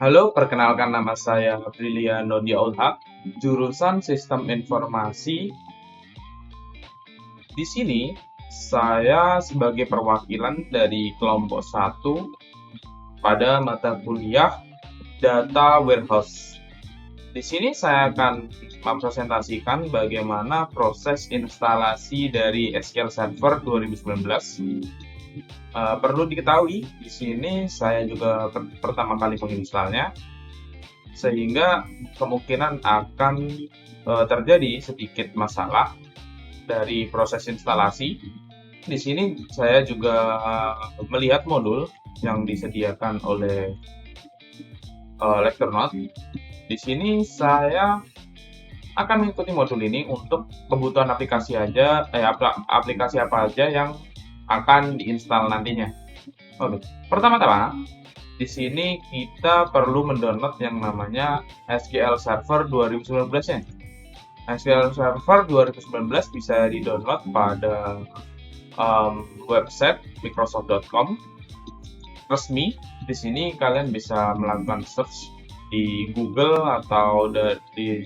Halo, perkenalkan nama saya Briliano Diaulhaq, jurusan Sistem Informasi. Di sini, saya sebagai perwakilan dari kelompok satu pada mata kuliah Data Warehouse. Di sini saya akan mempresentasikan bagaimana proses instalasi dari SQL Server 2019. Perlu diketahui, di sini saya juga pertama kali menginstalnya, sehingga kemungkinan akan terjadi sedikit masalah dari proses instalasi. Di sini saya juga melihat modul yang disediakan oleh Lecturenote. Di sini saya akan mengikuti modul ini untuk kebutuhan aplikasi aplikasi apa aja yang akan diinstal nantinya. Oke, pertama-tama di sini kita perlu mendownload yang namanya SQL Server 2019 ya. SQL Server 2019 bisa di-download pada website microsoft.com resmi. Di sini kalian bisa melakukan search di Google atau di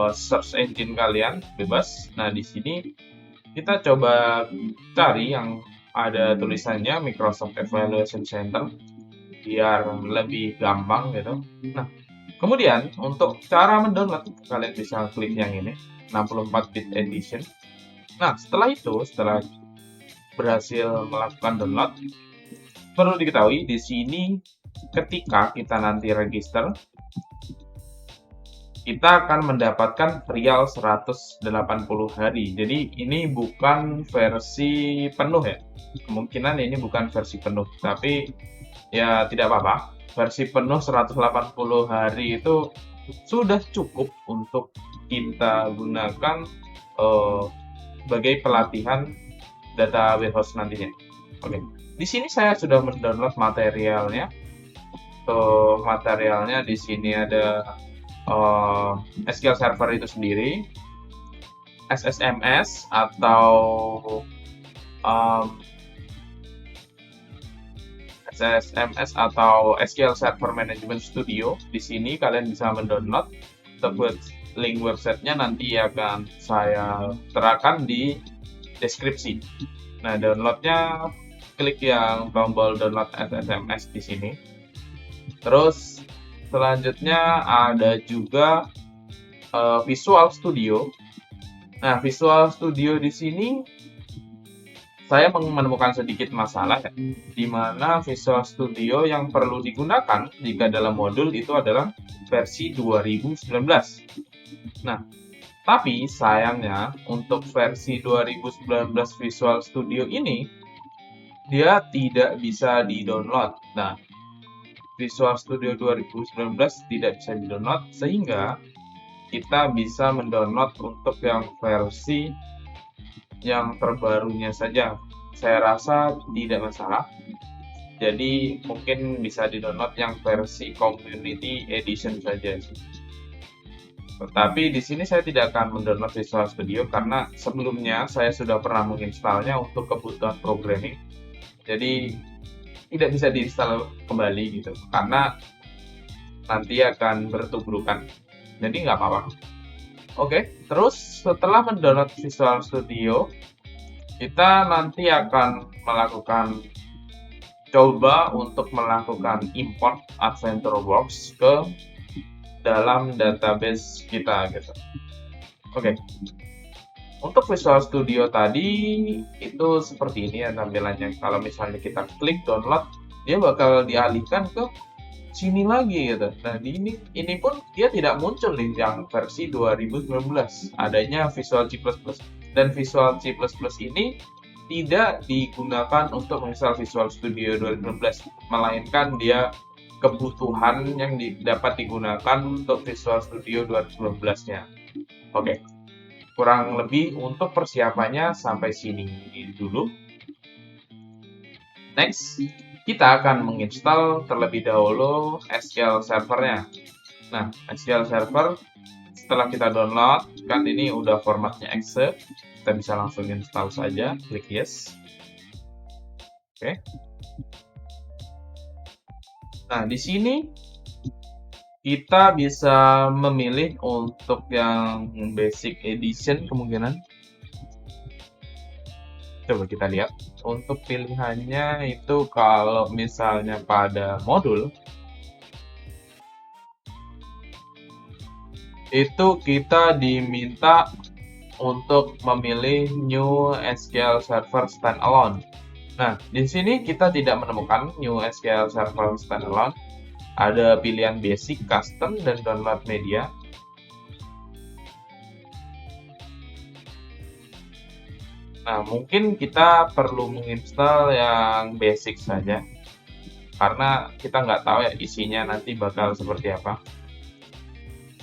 search engine kalian bebas. Nah, di sini kita coba cari yang ada tulisannya Microsoft Evaluation Center biar lebih gampang gitu. Nah, kemudian untuk cara mendownload kalian bisa klik yang ini 64-bit edition. Nah, setelah berhasil melakukan download, perlu diketahui di sini ketika kita nanti register, kita akan mendapatkan trial 180 hari. Jadi ini bukan versi penuh ya. Kemungkinan ini bukan versi penuh, tapi ya tidak apa-apa. Versi penuh 180 hari itu sudah cukup untuk kita gunakan sebagai pelatihan data warehouse nantinya. Oke. Di sini saya sudah mendownload materialnya. Materialnya di sini ada SQL Server itu sendiri, SSMS atau SQL Server Management Studio. Di sini kalian bisa mendownload. Link websitenya nanti akan saya terapkan di deskripsi. Nah, downloadnya klik yang tombol download SSMS di sini. Terus selanjutnya ada juga Visual Studio. Nah, Visual Studio di sini saya menemukan sedikit masalah ya, di mana Visual Studio yang perlu digunakan jika dalam modul itu adalah versi 2019. Nah, tapi sayangnya untuk versi 2019 Visual Studio ini dia tidak bisa di-download. Nah, Visual Studio 2019 tidak bisa di-download sehingga kita bisa mendownload untuk yang versi yang terbarunya saja. Saya rasa tidak masalah. Jadi mungkin bisa di-download yang versi Community Edition saja. Tapi di sini saya tidak akan mendownload Visual Studio karena sebelumnya saya sudah pernah menginstalnya untuk kebutuhan programming. Jadi tidak bisa diinstal kembali gitu karena nanti akan bertubrukan. Jadi nggak apa-apa. Oke, terus setelah mendownload Visual Studio, kita nanti akan coba untuk melakukan import AdventureWorks ke dalam database kita gitu. Oke. Untuk Visual Studio tadi itu seperti ini ya tampilannya. Kalau misalnya kita klik download, dia bakal dialihkan ke sini lagi gitu. Nah, ini pun dia tidak muncul nih yang versi 2019. Adanya Visual C++. Dan Visual C++ ini tidak digunakan untuk menginstal Visual Studio 2019, melainkan dia kebutuhan yang dapat digunakan untuk Visual Studio 2019-nya. Oke, kurang lebih untuk persiapannya sampai sini dulu. Next, kita akan menginstal terlebih dahulu SQL Server-nya. Nah, SQL Server setelah kita download, kan ini udah formatnya exe, kita bisa langsung install saja, klik yes. Oke. Nah, di sini kita bisa memilih untuk yang basic edition kemungkinan. Coba kita lihat. Untuk pilihannya itu kalau misalnya pada modul, itu kita diminta untuk memilih New SQL Server Standalone. Nah, di sini kita tidak menemukan New SQL Server Standalone. Ada pilihan Basic, Custom, dan Download Media. Nah, mungkin kita perlu menginstal yang basic saja, karena kita nggak tahu ya isinya nanti bakal seperti apa.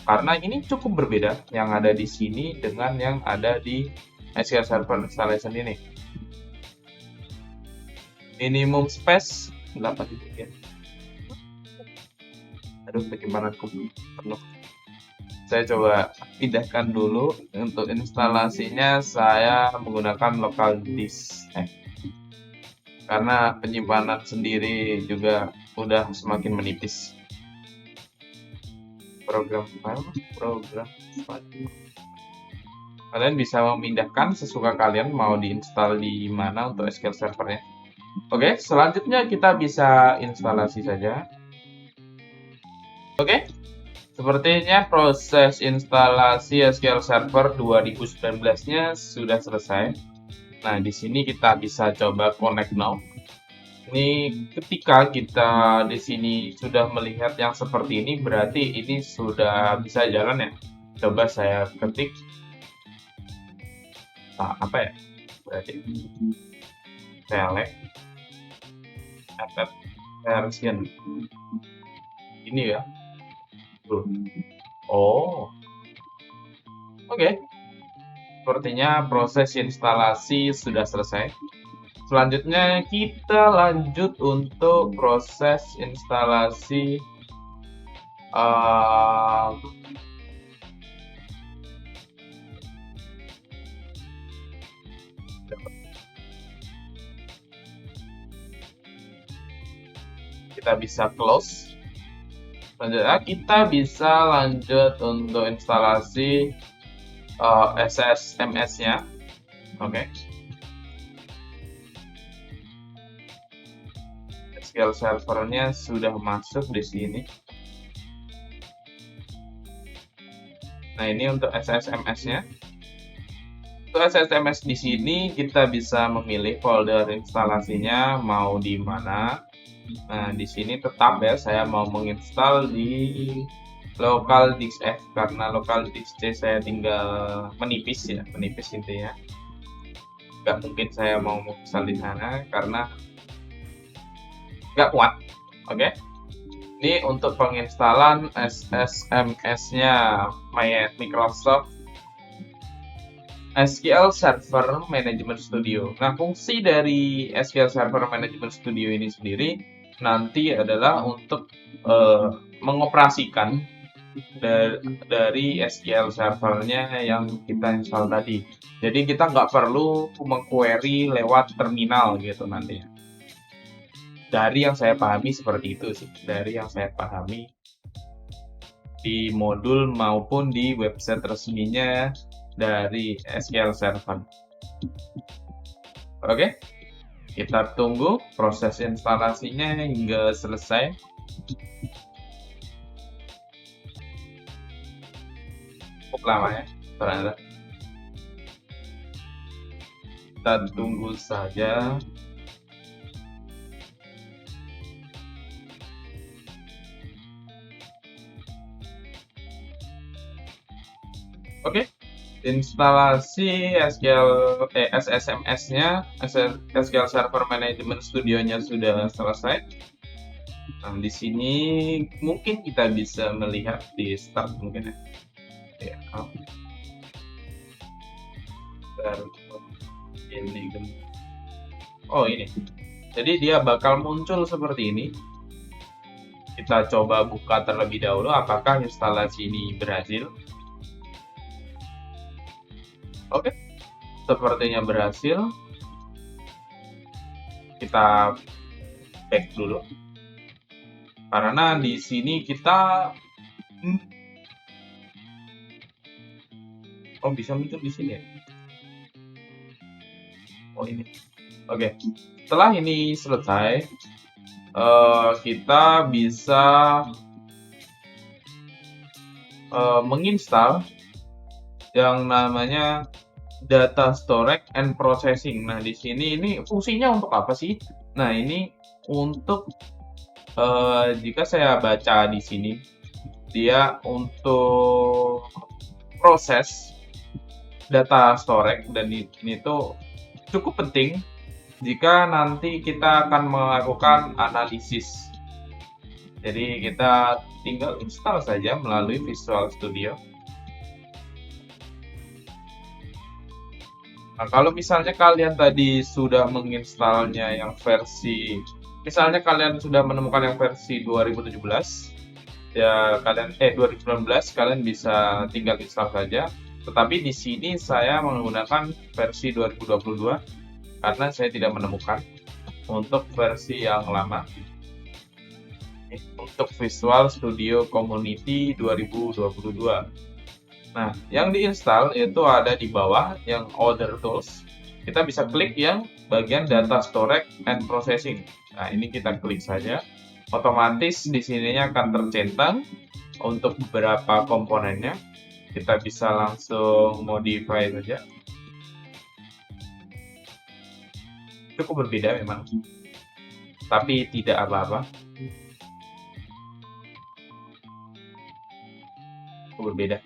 Karena ini cukup berbeda yang ada di sini dengan yang ada di SQL Server Installation ini. Minimum space 8 GB. Aduh, bagaimana aku penuh. Saya coba pindahkan dulu. Untuk instalasinya saya menggunakan local disk. Karena penyimpanan sendiri juga udah semakin menipis. Program file. Kalian bisa memindahkan sesuka kalian mau diinstal di mana untuk SQL Servernya. Oke, selanjutnya kita bisa instalasi saja. Oke, sepertinya proses instalasi SQL Server 2019-nya sudah selesai. Nah, di sini kita bisa coba connect now. Ini ketika kita di sini sudah melihat yang seperti ini, berarti ini sudah bisa jalan ya. Coba saya ketik. Nah, apa ya? Berarti select add version. Ini ya. Oh, oke. Sepertinya proses instalasi sudah selesai. Selanjutnya kita lanjut untuk proses instalasi kita bisa close. Selanjutnya kita bisa lanjut untuk instalasi SSMS-nya. Oke. SQL Server-nya sudah masuk di sini. Nah, ini untuk SSMS-nya. Untuk SSMS di sini kita bisa memilih folder instalasinya mau di mana. Nah, di sini tetap ya saya mau menginstal di local disk F karena local disk C saya tinggal menipis ya, menipis intinya. Nggak mungkin saya mau menginstal di sana karena nggak kuat. Oke. Ini untuk penginstalan SSMS-nya Microsoft SQL Server Management Studio. Nah, fungsi dari SQL Server Management Studio ini sendiri nanti adalah untuk mengoperasikan dari SQL Server-nya yang kita install tadi. Jadi kita nggak perlu mengquery lewat terminal gitu nantinya. Dari yang saya pahami seperti itu sih. Dari yang saya pahami di modul maupun di website resminya dari SQL Server. Oke, kita tunggu proses instalasinya hingga selesai. Cukup lama ya, ternyata. Kita tunggu saja. Oke. Instalasi SSMS-nya, SQL Server Management Studio-nya sudah selesai. Nah, di sini mungkin kita bisa melihat di start mungkin ya. Oh, ini. Jadi dia bakal muncul seperti ini. Kita coba buka terlebih dahulu apakah instalasi ini berhasil. Oke, sepertinya berhasil. Kita back dulu. Karena di sini kita Hmm. Oh, bisa muncul di sini ya? Oh, ini. Oke. Setelah ini selesai, kita bisa menginstal yang namanya data storage and processing. Nah, di sini ini fungsinya untuk apa sih? Nah, ini untuk jika saya baca di sini, dia untuk proses data storage, dan ini tuh cukup penting jika nanti kita akan melakukan analisis. Jadi kita tinggal install saja melalui Visual Studio. Nah, kalau misalnya kalian tadi sudah menginstalnya yang versi, misalnya kalian sudah menemukan yang versi 2017, ya kalian 2019, kalian bisa tinggal install saja. Tetapi di sini saya menggunakan versi 2022 karena saya tidak menemukan untuk versi yang lama. Untuk Visual Studio Community 2022. Nah, yang diinstal itu ada di bawah yang Other Tools. Kita bisa klik yang bagian Data Storage and Processing. Nah, ini kita klik saja. Otomatis di sininya akan tercentang untuk beberapa komponennya. Kita bisa langsung modify saja. Cukup berbeda memang, tapi tidak apa-apa. Cukup berbeda.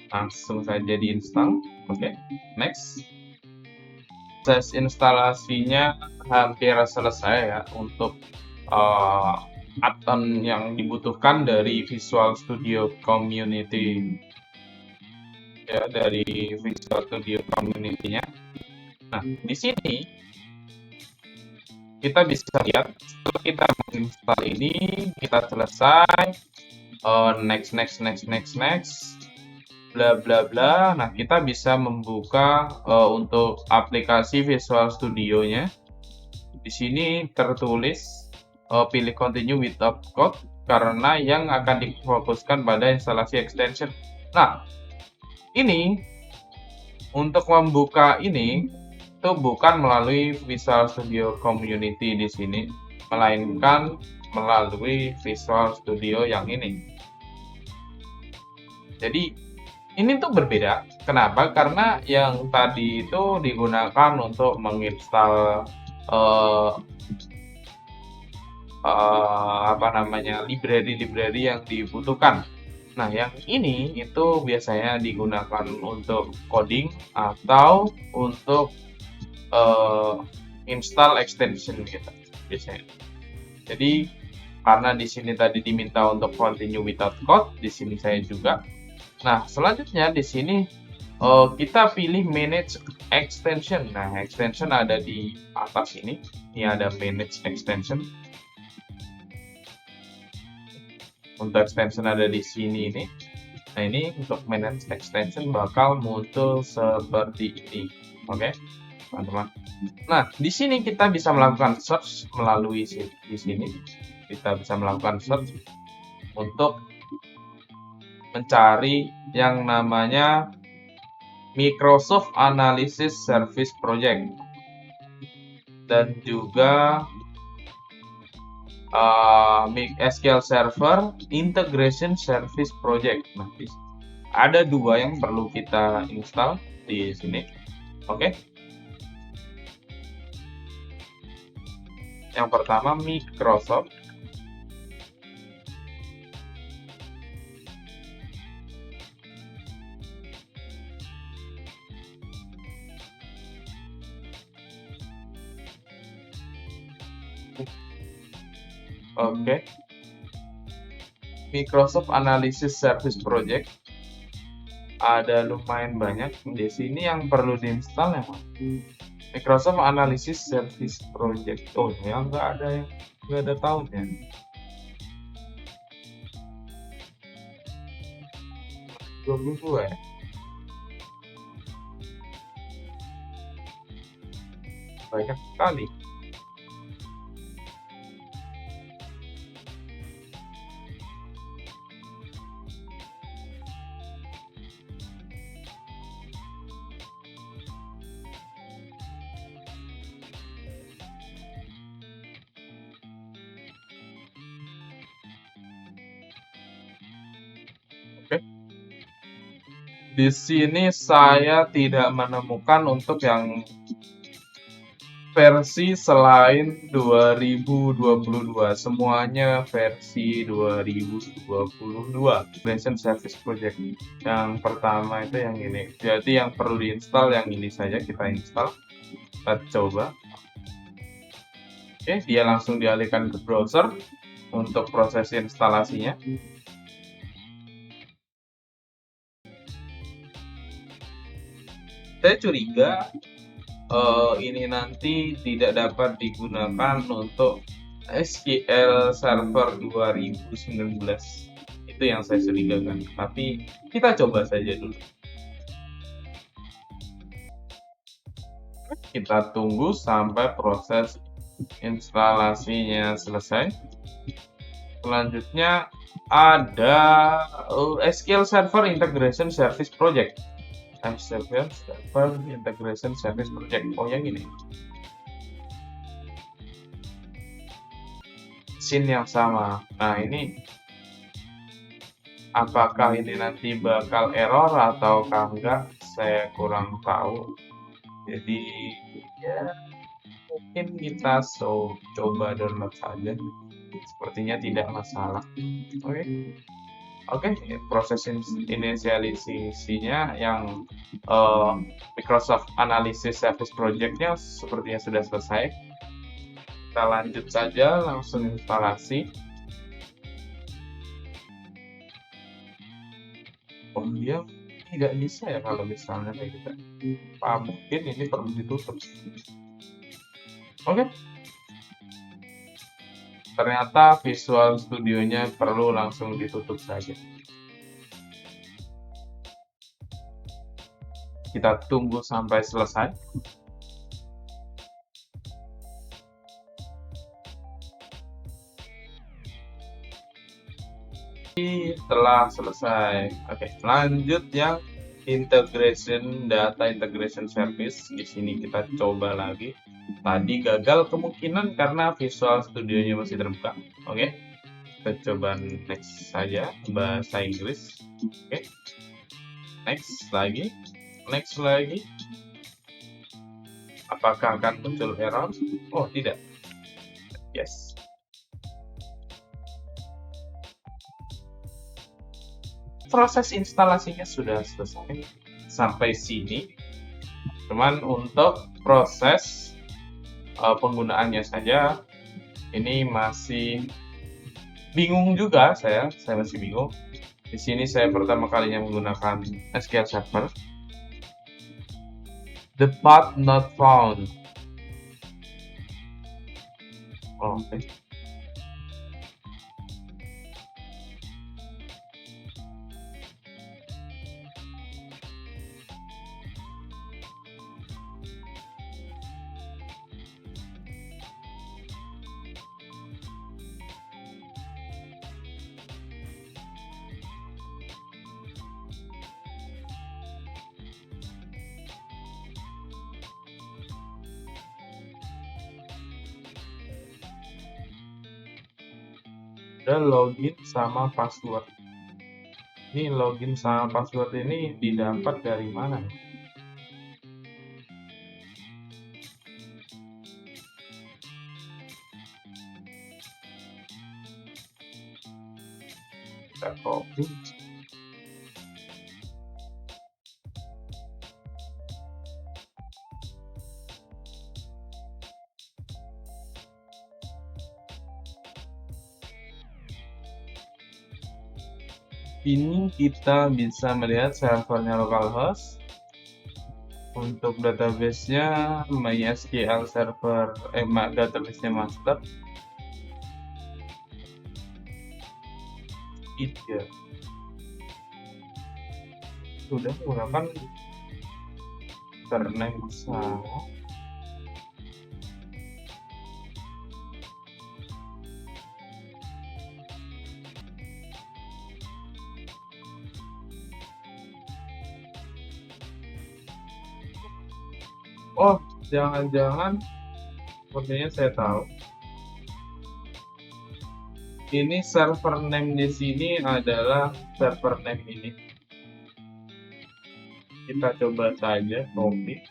Langsung saja diinstal. Oke, next. Proses instalasinya hampir selesai ya untuk add-on yang dibutuhkan dari Visual Studio Community, ya, dari Visual Studio Community-nya. Nah, di sini kita bisa lihat setelah kita menginstal ini, kita selesai, next, bla bla bla. Nah, kita bisa membuka untuk aplikasi Visual Studio-nya. Di sini tertulis pilih continue without code karena yang akan difokuskan pada instalasi extension. Nah, ini untuk membuka ini itu bukan melalui Visual Studio Community di sini, melainkan melalui Visual Studio yang ini. Jadi ini tuh berbeda. Kenapa? Karena yang tadi itu digunakan untuk menginstal library-library yang dibutuhkan. Nah, yang ini itu biasanya digunakan untuk coding atau untuk install extension gitu biasanya. Jadi karena di sini tadi diminta untuk continue without code, di sini saya juga. Nah, selanjutnya di sini kita pilih manage extension. Nah, extension ada di atas ini. Ini ada manage extension. Untuk extension ada di sini ini. Nah, ini untuk manage extension bakal muncul seperti ini. Oke, teman-teman. Nah, di sini kita bisa melakukan search melalui di sini. Kita bisa melakukan search untuk mencari yang namanya Microsoft Analysis Service Project dan juga SQL Server Integration Service Project. Nah, ada dua yang perlu kita install di sini. Oke. Yang pertama Microsoft. Oke. Microsoft Analysis Service Project. Ada lumayan banyak di sini yang perlu diinstal ya, Microsoft Analysis Service Project. Oh, ya nggak ada tahunnya. 22 ya. Banyak sekali. Di sini saya tidak menemukan untuk yang versi selain 2022. Semuanya versi 2022. Integration Service Project. Yang pertama itu yang ini. Jadi yang perlu diinstal yang ini saja, kita install. Kita coba. Oke, dia langsung dialihkan ke browser untuk proses instalasinya. Saya curiga ini nanti tidak dapat digunakan untuk SQL Server 2019. Itu yang saya curigakan. Tapi kita coba saja dulu. Kita tunggu sampai proses instalasinya selesai. Selanjutnya ada SQL Server Integration Service Project. SQL Server Integration Service Project. Oh, yang ini. Scene yang sama. Nah, ini apakah ini nanti bakal error ataukah enggak? Saya kurang tahu. Jadi ya mungkin kita coba download saja. Sepertinya tidak masalah. Oke, proses inisialisasinya yang Microsoft Analysis Service Project-nya sepertinya sudah selesai. Kita lanjut saja, langsung instalasi. Oh, dia tidak bisa ya kalau misalnya kayak gitu. Mungkin ini perlu ditutup. Oke. Ternyata Visual Studio-nya perlu langsung ditutup saja. Kita tunggu sampai selesai. Telah selesai. Oke, lanjut yang integration data integration service. Di sini kita coba lagi. Tadi gagal kemungkinan karena Visual Studio-nya masih terbuka. Oke, kita coba next saja, bahasa Inggris. Oke, next lagi, next lagi. Apakah akan muncul error? Oh, tidak. Yes. Proses instalasinya sudah selesai sampai sini. Cuman untuk proses penggunaannya saja ini masih bingung juga saya masih bingung. Di sini saya pertama kalinya menggunakan SQL Server. The path not found. Oke. Ada login sama password. Ini login sama password ini didapat dari mana? Kita copy. Ini kita bisa melihat servernya localhost. Untuk database-nya MySQL server, database-nya master. Iya. Sudah menggunakan username sama. Oh, jangan-jangan sepertinya saya tahu. Ini server name di sini adalah server name ini. Kita coba saja copy.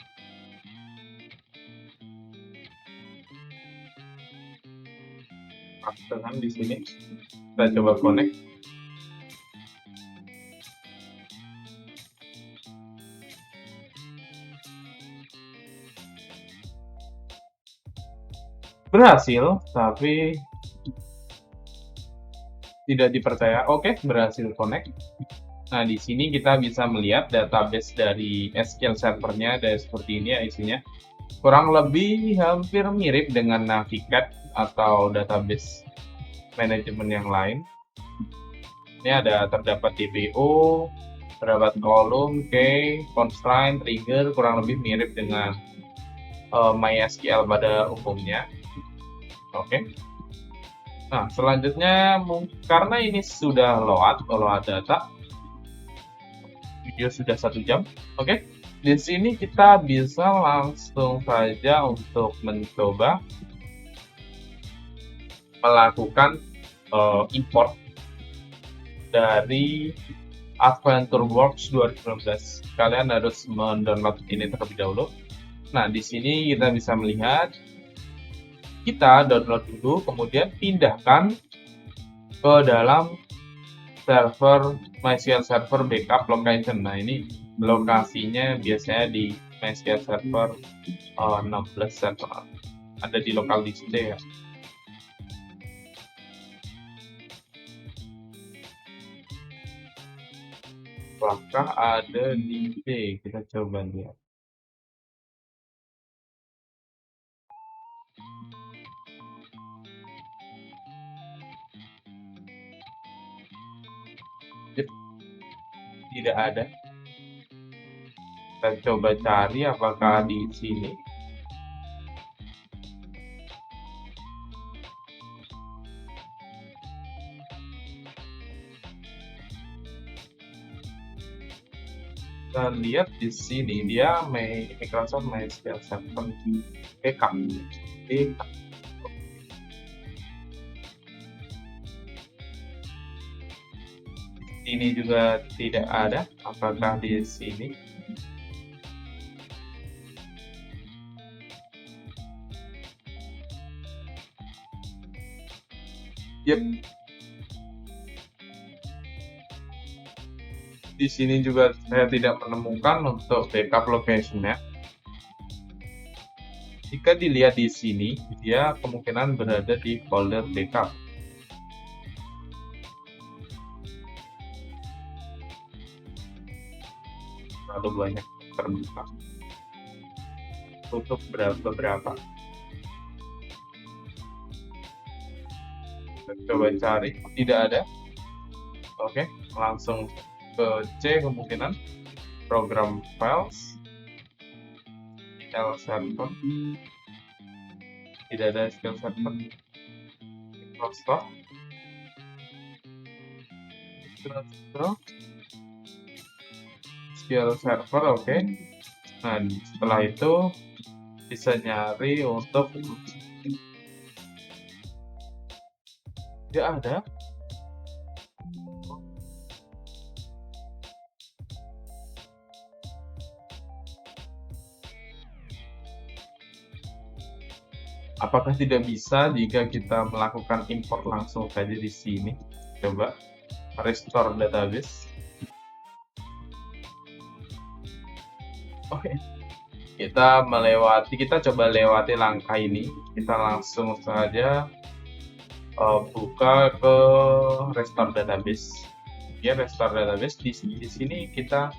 Dengan di sini kita coba connect. Berhasil, tapi tidak dipercaya. Oke, berhasil connect. Nah, di sini kita bisa melihat database dari SQL servernya ada seperti ini ya isinya. Kurang lebih hampir mirip dengan Navicat atau database manajemen yang lain. Ini ada terdapat DBO, terdapat kolom, key, constraint, trigger, kurang lebih mirip dengan MySQL pada umumnya. Oke. Nah, selanjutnya karena ini sudah load data, video sudah 1 jam. Oke. Di sini kita bisa langsung saja untuk mencoba melakukan import dari AdventureWorks 2019. Kalian harus mendownload ini terlebih dahulu. Nah, di sini kita bisa melihat kita download dulu, kemudian pindahkan ke dalam server MySQL Server Backup Location. Nah, ini lokasinya biasanya di MySQL Server 16 server. Ada di lokal disk ya. Apakah ada di B? Kita coba lihat. Tidak ada. Kita coba cari apakah di sini. Kita lihat di sini dia Microsoft MySQL Server Backup. Ini juga tidak ada. Apakah di sini? Yep. Di sini juga saya tidak menemukan untuk backup location-nya. Jika dilihat di sini, dia kemungkinan berada di folder backup. Terlalu banyak terbuka. Tutup beberapa. Coba cari, tidak ada. Oke, langsung ke C kemungkinan program files SQL server, tidak ada SQL server. Microsoft SQL server, oke. Nah, setelah itu bisa nyari untuk tidak ada. Apakah tidak bisa jika kita melakukan import langsung saja di sini? Coba restore database. Oke. Kita coba lewati langkah ini. Kita langsung saja buka ke restore database. Ya, restore database di sini kita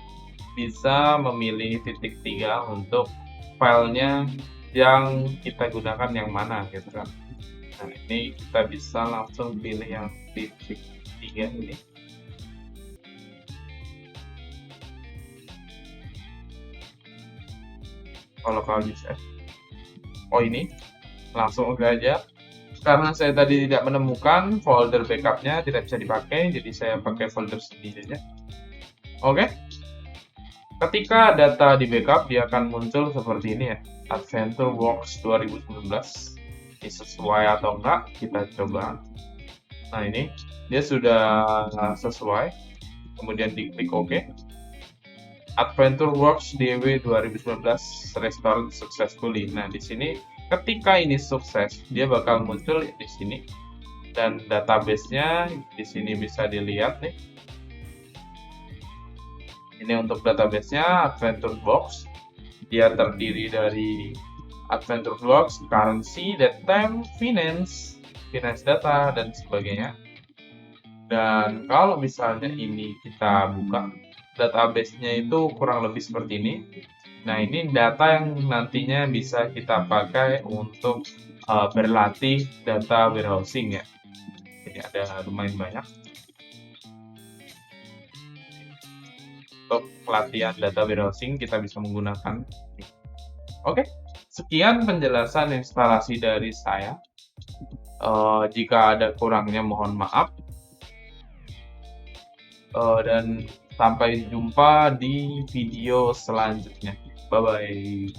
bisa memilih titik 3 untuk filenya yang kita gunakan yang mana gitu kan. Nah, ini kita bisa langsung pilih yang titik 3 ini. Kalau bisa, oh ini langsung aja. Karena saya tadi tidak menemukan folder backupnya, tidak bisa dipakai, jadi saya pakai folder sendiri aja. Oke. Ketika data di backup, dia akan muncul seperti ini ya. AdventureWorks 2019. Ini sesuai atau enggak? Kita coba. Nah, ini dia sudah sesuai. Kemudian diklik OK. AdventureWorks DW 2019 restored successfully. Nah, di sini ketika ini sukses, dia bakal muncul di sini. Dan database-nya di sini bisa dilihat nih. Ini untuk database-nya AdventureWorks. Dia terdiri dari AdventureWorks, currency, datetime, finance data, dan sebagainya. Dan kalau misalnya ini kita buka, database-nya itu kurang lebih seperti ini. Nah, ini data yang nantinya bisa kita pakai untuk berlatih data warehousing ya. Ini ada lumayan banyak. Untuk pelatihan data warehousing kita bisa menggunakan. Oke, sekian penjelasan instalasi dari saya. Jika ada kurangnya mohon maaf. Dan sampai jumpa di video selanjutnya. Bye-bye.